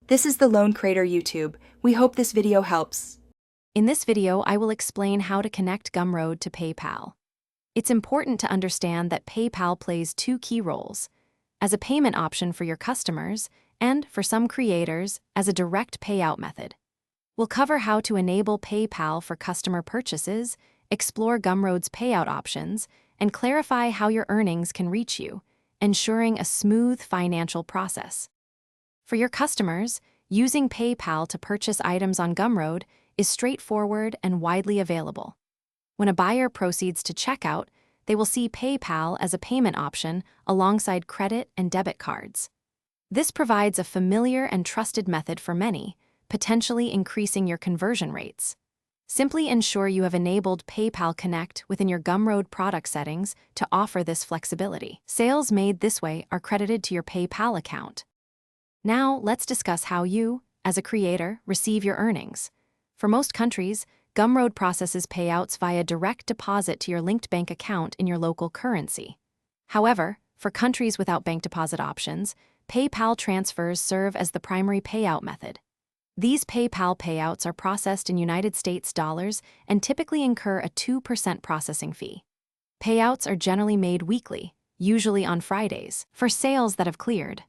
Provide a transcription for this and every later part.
This is the Lone Crater YouTube. We hope this video helps. In this video, I will explain how to connect Gumroad to PayPal. It's important to understand that PayPal plays two key roles: as a payment option for your customers and, for some creators, as a direct payout method. We'll cover how to enable PayPal for customer purchases, explore Gumroad's payout options, and clarify how your earnings can reach you, ensuring a smooth financial process. For your customers, using PayPal to purchase items on Gumroad is straightforward and widely available. When a buyer proceeds to checkout, they will see PayPal as a payment option alongside credit and debit cards. This provides a familiar and trusted method for many, potentially increasing your conversion rates. Simply ensure you have enabled PayPal Connect within your Gumroad product settings to offer this flexibility. Sales made this way are credited to your PayPal account. Now, let's discuss how you, as a creator, receive your earnings. For most countries, Gumroad processes payouts via direct deposit to your linked bank account in your local currency. However, for countries without bank deposit options, PayPal transfers serve as the primary payout method. These PayPal payouts are processed in United States dollars and typically incur a 2% processing fee. Payouts are generally made weekly, usually on Fridays, for sales that have cleared.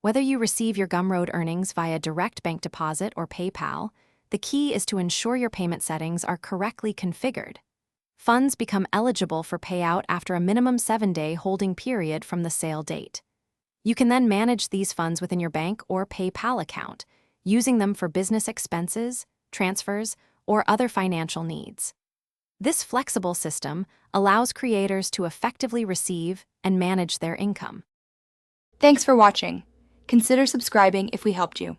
Whether you receive your Gumroad earnings via direct bank deposit or PayPal, the key is to ensure your payment settings are correctly configured. Funds become eligible for payout after a minimum 7-day holding period from the sale date. You can then manage these funds within your bank or PayPal account, using them for business expenses, transfers, or other financial needs. This flexible system allows creators to effectively receive and manage their income. Thanks for watching. Consider subscribing if we helped you.